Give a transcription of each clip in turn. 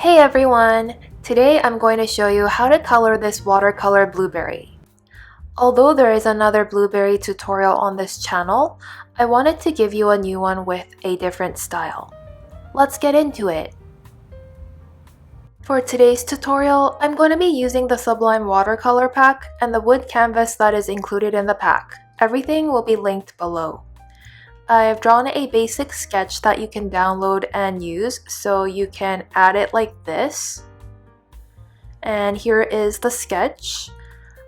Hey everyone! Today I'm going to show you how to color this watercolor blueberry. Although there is another blueberry tutorial on this channel, I wanted to give you a new one with a different style. Let's get into it! For today's tutorial, I'm going to be using the Sublime Watercolor pack and the wood canvas that is included in the pack. Everything will be linked below. I've drawn a basic sketch that you can download and use, so you can add it like this. And here is the sketch.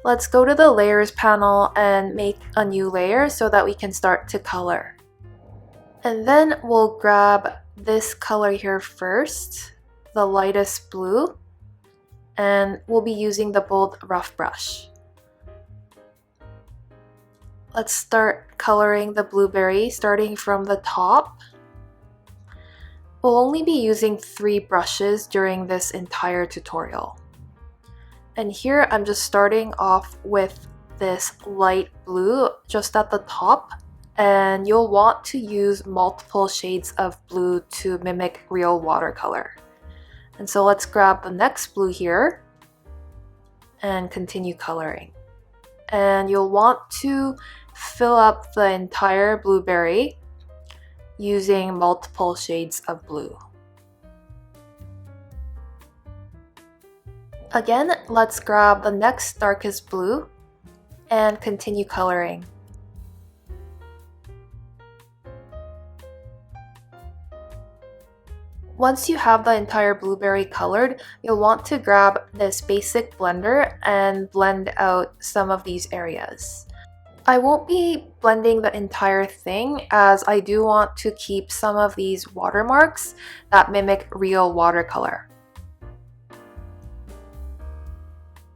Let's go to the layers panel and make a new layer so that we can start to color. And then we'll grab this color here first, the lightest blue, and we'll be using the bold rough brush. Let's start coloring the blueberry starting from the top. We'll only be using 3 brushes during this entire tutorial. And here I'm just starting off with this light blue just at the top, and you'll want to use multiple shades of blue to mimic real watercolor. And so let's grab the next blue here and continue coloring. And you'll want to fill up the entire blueberry using multiple shades of blue. Again, let's grab the next darkest blue and continue coloring. Once you have the entire blueberry colored, you'll want to grab this basic blender and blend out some of these areas. I won't be blending the entire thing as I do want to keep some of these watermarks that mimic real watercolor.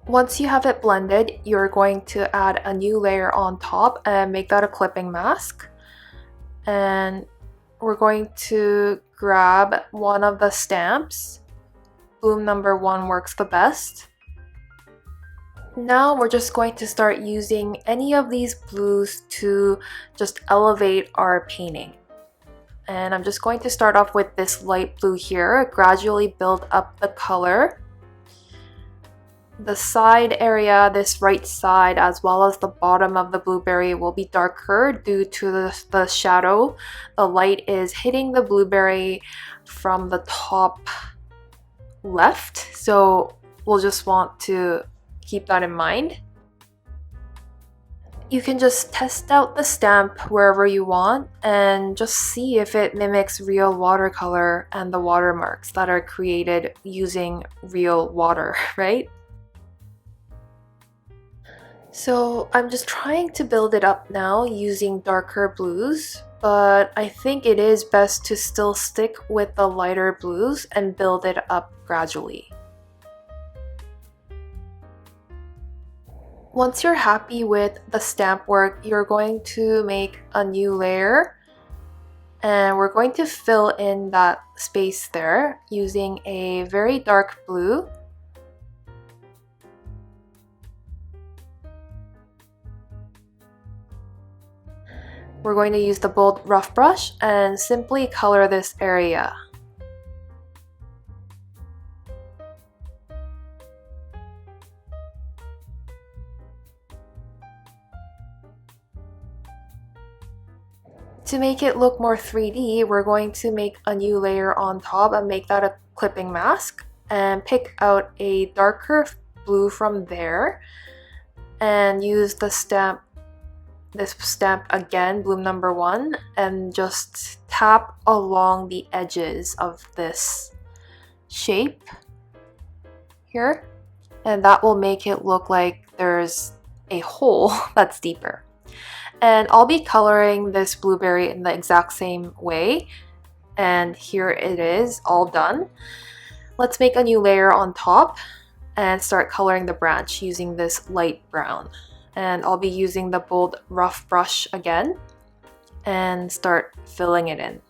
Once you have it blended, you're going to add a new layer on top and make that a clipping mask. And we're going to grab one of the stamps. Bloom number 1 works the best. Now we're just going to start using any of these blues to just elevate our painting. And I'm just going to start off with this light blue here, gradually build up the color. The side area, this right side, as well as the bottom of the blueberry will be darker due to the shadow. The light is hitting the blueberry from the top left, so we'll just want to keep that in mind. You can just test out the stamp wherever you want and just see if it mimics real watercolor and the watermarks that are created using real water, right? So I'm just trying to build it up now using darker blues, but I think it is best to still stick with the lighter blues and build it up gradually. Once you're happy with the stamp work, you're going to make a new layer, and we're going to fill in that space there using a very dark blue. We're going to use the bold rough brush and simply color this area. To make it look more 3D, we're going to make a new layer on top and make that a clipping mask, and pick out a darker blue from there and use the stamp, this stamp again, bloom number 1, and just tap along the edges of this shape here, and that will make it look like there's a hole that's deeper. And I'll be coloring this blueberry in the exact same way, and here it is, all done. Let's make a new layer on top and start coloring the branch using this light brown. And I'll be using the bold rough brush again and start filling it in.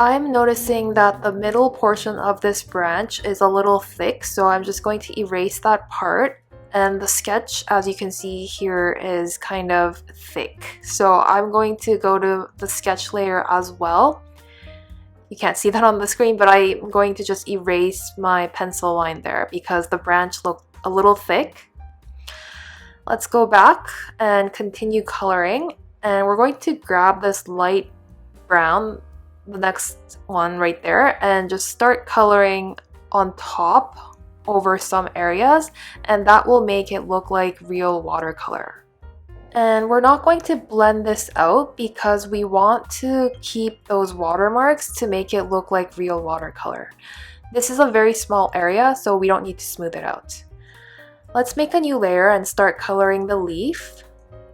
I'm noticing that the middle portion of this branch is a little thick, so I'm just going to erase that part. And the sketch, as you can see here, is kind of thick. So I'm going to go to the sketch layer as well. You can't see that on the screen, but I'm going to just erase my pencil line there because the branch looked a little thick. Let's go back and continue coloring. And we're going to grab this light brown, the next one right there, and just start coloring on top over some areas, and that will make it look like real watercolor. And we're not going to blend this out because we want to keep those watermarks to make it look like real watercolor. This is a very small area, so we don't need to smooth it out. Let's make a new layer and start coloring the leaf,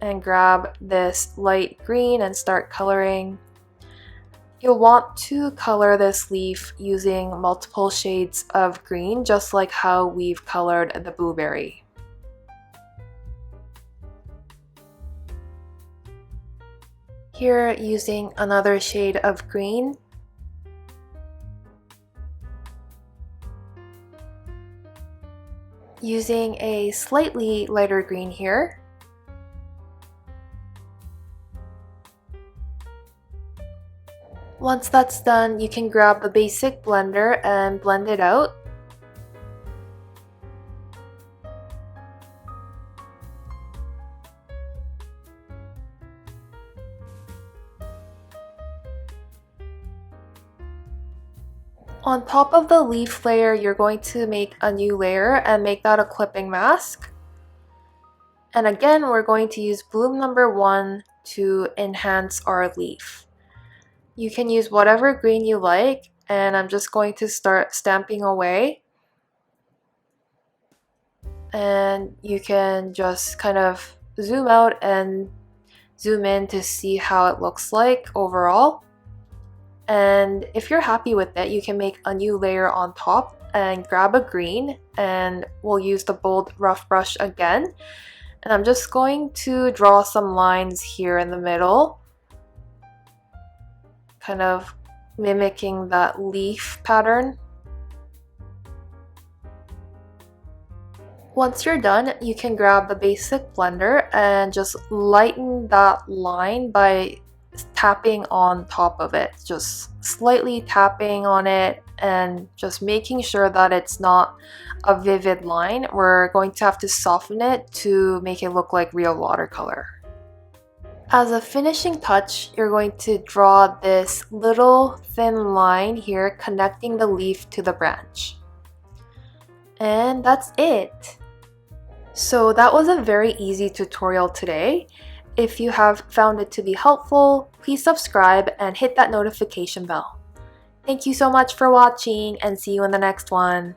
and grab this light green and start coloring. You'll want to color this leaf using multiple shades of green, just like how we've colored the blueberry. Here, using another shade of green. Using a slightly lighter green here. Once that's done, you can grab the basic blender and blend it out. On top of the leaf layer, you're going to make a new layer and make that a clipping mask. And again, we're going to use bloom number 1 to enhance our leaf. You can use whatever green you like, and I'm just going to start stamping away. And you can just kind of zoom out and zoom in to see how it looks like overall. And if you're happy with it, you can make a new layer on top and grab a green, and we'll use the bold rough brush again. And I'm just going to draw some lines here in the middle, kind of mimicking that leaf pattern. Once you're done, you can grab the basic blender and just lighten that line by tapping on top of it, just slightly tapping on it and just making sure that it's not a vivid line. We're going to have to soften it to make it look like real watercolor. As a finishing touch, you're going to draw this little thin line here connecting the leaf to the branch. And that's it. So that was a very easy tutorial today. If you have found it to be helpful, please subscribe and hit that notification bell. Thank you so much for watching, and see you in the next one.